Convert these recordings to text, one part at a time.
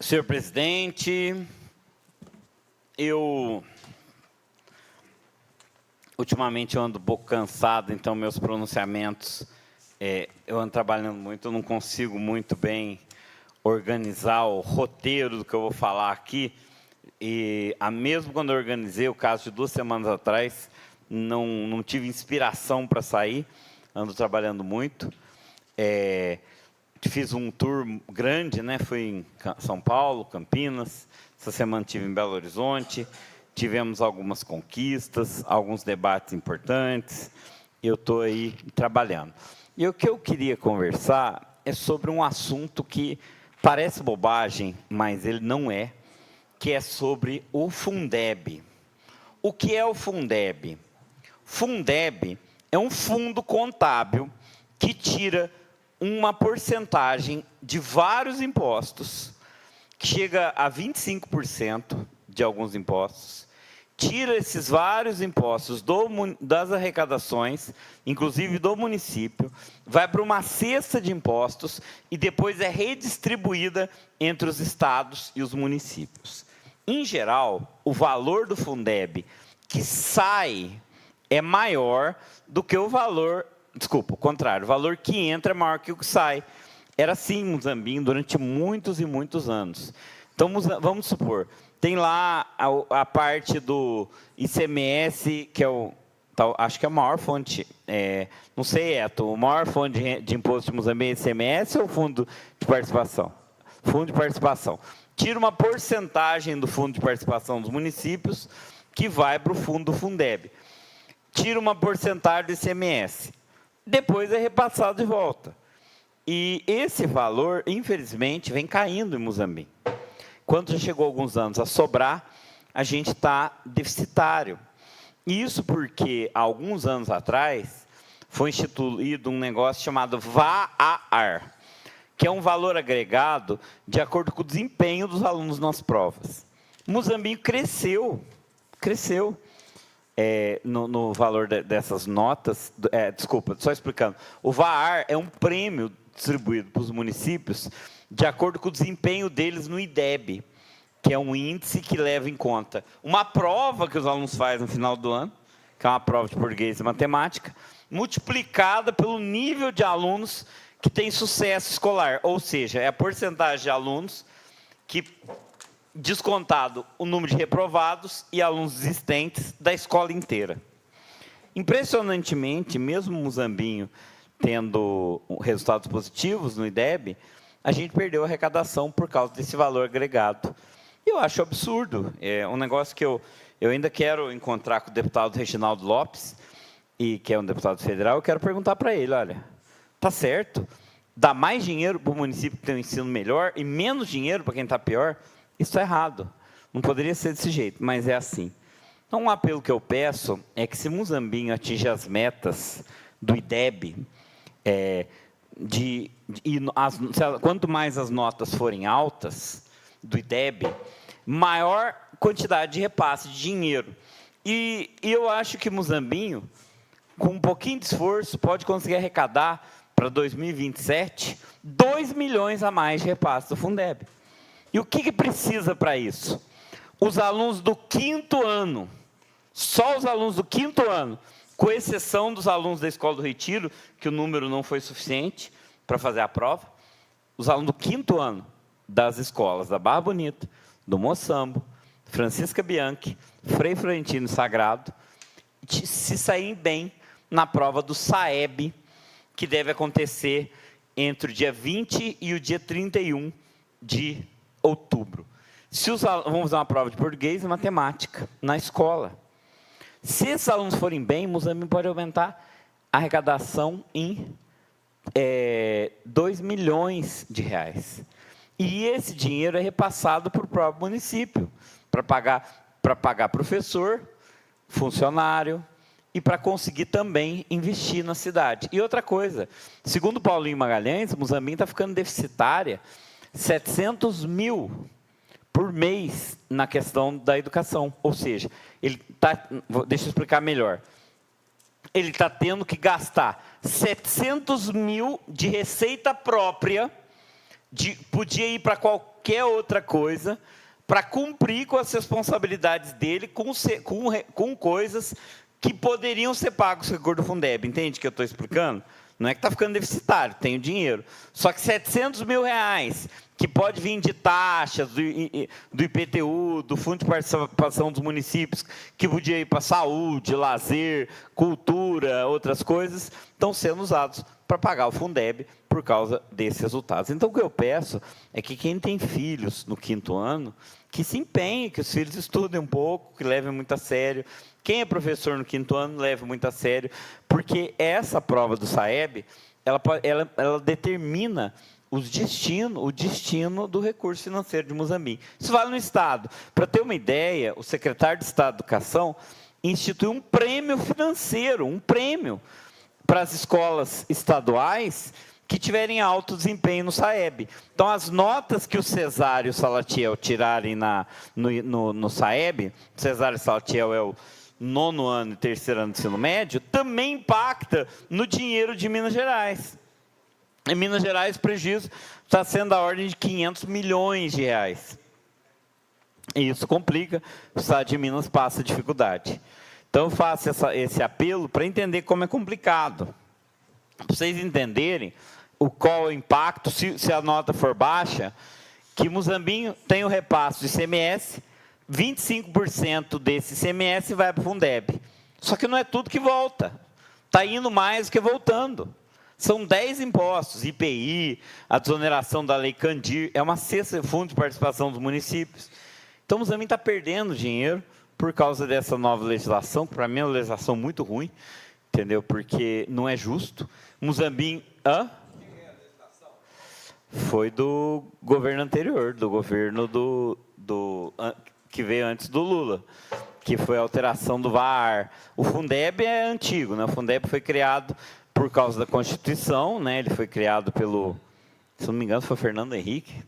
Senhor presidente, eu ultimamente ando um pouco cansado, então meus pronunciamentos, eu ando trabalhando muito, eu não consigo muito bem organizar o roteiro do que eu vou falar aqui. E mesmo quando eu organizei, o caso de 2 semanas atrás, não tive inspiração para sair, ando trabalhando muito. Fiz um tour grande, né? Fui em São Paulo, Campinas, essa semana estive em Belo Horizonte, tivemos algumas conquistas, alguns debates importantes, eu estou aí trabalhando. E o que eu queria conversar é sobre um assunto que parece bobagem, mas ele não é, que é sobre o Fundeb. O que é o Fundeb? Fundeb é um fundo contábil que tira uma porcentagem de vários impostos, que chega a 25% de alguns impostos, tira esses vários impostos das arrecadações, inclusive do município, vai para uma cesta de impostos e depois é redistribuída entre os estados e os municípios. Em geral, o valor do Fundeb que sai é maior do que o valor, desculpa, o contrário, o valor que entra é maior que o que sai. Era assim em Muzambinho durante muitos e muitos anos. Então, vamos supor, tem lá a parte do ICMS, que é acho que é a maior fonte, não sei, Eto, a maior fonte de imposto de Muzambinho é ICMS ou o fundo de participação? Fundo de participação. Tira uma porcentagem do fundo de participação dos municípios que vai para o fundo do Fundeb. Tira uma porcentagem do ICMS. Depois é repassado de volta. E esse valor, infelizmente, vem caindo em Muzambinho. Quando já chegou alguns anos a sobrar, a gente está deficitário. Isso porque, há alguns anos atrás, foi instituído um negócio chamado VAR, que é um valor agregado de acordo com o desempenho dos alunos nas provas. Muzambinho cresceu no valor dessas notas. Desculpa, só explicando. O VAR é um prêmio distribuído para os municípios de acordo com o desempenho deles no IDEB, que é um índice que leva em conta uma prova que os alunos fazem no final do ano, que é uma prova de português e matemática, multiplicada pelo nível de alunos que têm sucesso escolar, ou seja, é a porcentagem de alunos que, descontado o número de reprovados e alunos existentes da escola inteira. Impressionantemente, mesmo Muzambinho tendo resultados positivos no IDEB, a gente perdeu a arrecadação por causa desse valor agregado. E eu acho absurdo, é um negócio que eu ainda quero encontrar com o deputado Reginaldo Lopes, que é um deputado federal, eu quero perguntar para ele, olha, tá certo, dá mais dinheiro para o município que tem um ensino melhor e menos dinheiro para quem está pior? Isso é errado, não poderia ser desse jeito, mas é assim. Então, um apelo que eu peço é que se Muzambinho atingir as metas do IDEB, quanto mais as notas forem altas do IDEB, maior quantidade de repasse de dinheiro. E eu acho que Muzambinho, com um pouquinho de esforço, pode conseguir arrecadar para 2027 2 milhões a mais de repasse do Fundeb. E o que precisa para isso? Os alunos do 5º ano, só os alunos do 5º ano, com exceção dos alunos da Escola do Retiro, que o número não foi suficiente para fazer a prova, os alunos do 5º ano das escolas da Barra Bonita, do Moçambo, Francisca Bianchi, Frei Florentino Sagrado, se saírem bem na prova do SAEB, que deve acontecer entre o dia 20 e o dia 31 de outubro. Vamos fazer uma prova de português e matemática na escola. Se esses alunos forem bem, Muzambinho pode aumentar a arrecadação em 2 milhões de reais. E esse dinheiro é repassado para o próprio município, para pagar professor, funcionário, e para conseguir também investir na cidade. E outra coisa, segundo Paulinho Magalhães, Muzambinho está ficando deficitária 700 mil por mês na questão da educação. Ou seja, deixa eu explicar melhor. Ele está tendo que gastar 700 mil de receita própria, podia ir para qualquer outra coisa para cumprir com as responsabilidades dele com coisas que poderiam ser pagos com o recurso do Fundeb. Entende o que eu estou explicando? Não é que está ficando deficitário, tem o dinheiro. Só que R$700 mil, que pode vir de taxas, do IPTU, do Fundo de Participação dos Municípios, que podia ir para saúde, lazer, cultura, outras coisas, estão sendo usados para pagar o Fundeb por causa desses resultados. Então, o que eu peço é que quem tem filhos no 5º ano, que se empenhe, que os filhos estudem um pouco, que levem muito a sério. Quem é professor no 5º ano, leve muito a sério, porque essa prova do SAEB, ela determina o destino do recurso financeiro de Muzambinho. Isso vale no Estado. Para ter uma ideia, o secretário de Estado de Educação instituiu um prêmio financeiro, um prêmio para as escolas estaduais que tiverem alto desempenho no SAEB. Então, as notas que o Cesário e o Salatiel tirarem no SAEB, o Cesário e o Salatiel é o 9º ano e 3º ano do ensino médio, também impacta no dinheiro de Minas Gerais. Em Minas Gerais, o prejuízo está sendo da ordem de R$500 milhões. E isso complica, o Estado de Minas passa dificuldade. Então, eu faço esse apelo para entender como é complicado. Para vocês entenderem qual é o impacto, se a nota for baixa, que Muzambinho tem o repasse do ICMS, 25% desse ICMS vai para o Fundeb. Só que não é tudo que volta. Está indo mais do que voltando. São 10 impostos, IPI, a desoneração da Lei Candir, é uma cesta de fundo de participação dos municípios. Então, Muzambinho está perdendo dinheiro por causa dessa nova legislação, que para mim é uma legislação muito ruim, entendeu? Porque não é justo. Muzambinho... Hã? Foi do governo anterior, do governo que veio antes do Lula, que foi a alteração do VAR. O Fundeb é antigo, né? O Fundeb foi criado por causa da Constituição, né? Ele foi criado pelo, se não me engano, foi Fernando Henrique,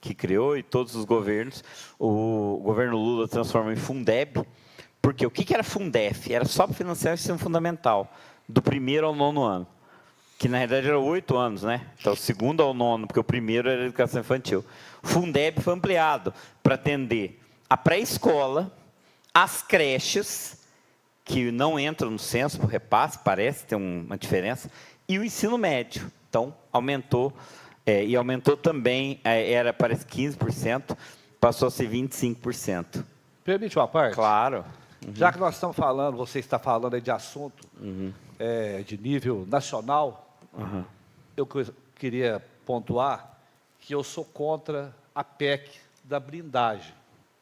que criou, e todos os governos. O governo Lula transformou em Fundeb, porque o que era Fundef? Era só para financiar o ensino fundamental, do 1º ao 9º ano, que na realidade era 8 anos, né? Então, o 2º ao 9º, porque o 1º era a educação infantil. O Fundeb foi ampliado para atender a pré-escola, as creches, que não entram no censo por repasse, parece ter uma diferença, e o ensino médio. Então, aumentou, e aumentou também, era parece 15%, passou a ser 25%. Permite uma parte? Claro. Uhum. Já que nós estamos falando, você está falando aí de assunto de nível nacional, eu queria pontuar que eu sou contra a PEC da blindagem.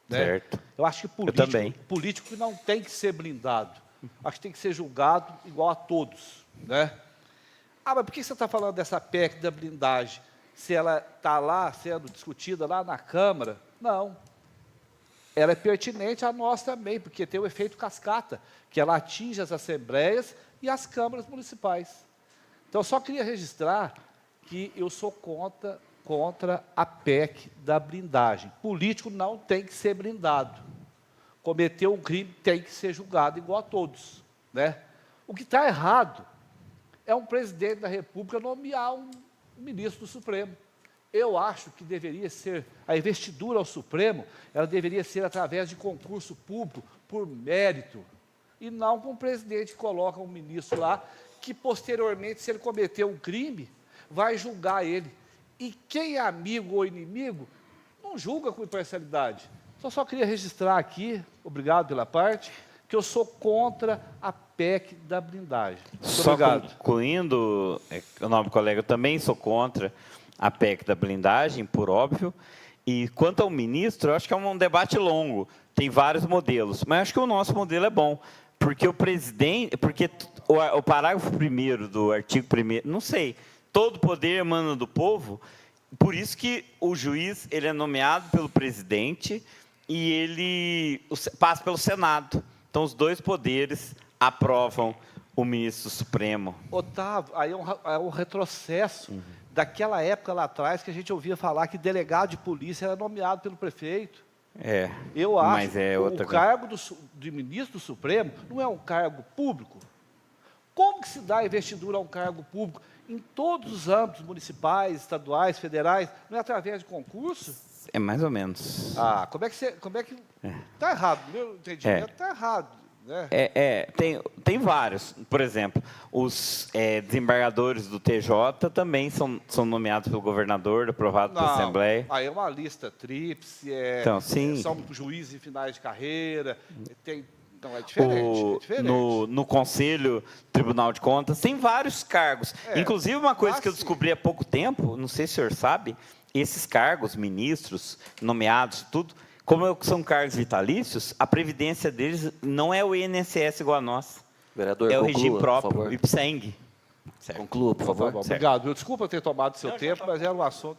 Né? Certo. Eu acho que político não tem que ser blindado. Acho que tem que ser julgado igual a todos. Né? Ah, mas por que você está falando dessa PEC da blindagem? Se ela está lá sendo discutida lá na Câmara? Não. Ela é pertinente a nós também, porque tem o efeito cascata, que ela atinge as assembleias e as câmaras municipais. Então, eu só queria registrar que eu sou contra a PEC da blindagem. Político não tem que ser blindado. Cometeu um crime, tem que ser julgado igual a todos. Né? O que está errado é um presidente da República nomear um ministro do Supremo. Eu acho que deveria ser, a investidura ao Supremo, ela deveria ser através de concurso público, por mérito, e não com o presidente que coloca um ministro lá, que posteriormente, se ele cometeu um crime, vai julgar ele. E quem é amigo ou inimigo, não julga com imparcialidade. Só queria registrar aqui, obrigado pela parte, que eu sou contra a PEC da blindagem. Muito só obrigado. Concluindo, o nobre colega, eu também sou contra a PEC da blindagem, por óbvio. E quanto ao ministro, eu acho que é um debate longo, tem vários modelos, mas acho que o nosso modelo é bom, porque o presidente, porque o parágrafo 1º do artigo 1º, não sei, todo poder emana do povo, por isso que o juiz ele é nomeado pelo presidente e ele passa pelo Senado. Então, os dois poderes aprovam o ministro Supremo. Otávio, aí é um retrocesso daquela época lá atrás que a gente ouvia falar que delegado de polícia era nomeado pelo prefeito. Eu acho que o cargo de ministro do Supremo não é um cargo público. Como que se dá a investidura a um cargo público? Em todos os âmbitos municipais, estaduais, federais, não é através de concurso? É mais ou menos. Ah, como é que tá errado, meu entendimento tá errado, né? Tem vários. Por exemplo, os desembargadores do TJ também são nomeados pelo governador, aprovado pela Assembleia. Aí é uma lista tríplice, Então, sim. são juízes em finais de carreira, então é diferente. No Conselho Tribunal de Contas, tem vários cargos. Inclusive, uma coisa que eu descobri há pouco tempo, não sei se o senhor sabe, esses cargos, ministros, nomeados, tudo, como são cargos vitalícios, a previdência deles não é o INSS igual a nós. Vereador, É o conclua, regime por próprio, favor. o IPSENG. Conclua, por favor. Obrigado. Desculpa ter tomado seu tempo, mas era um assunto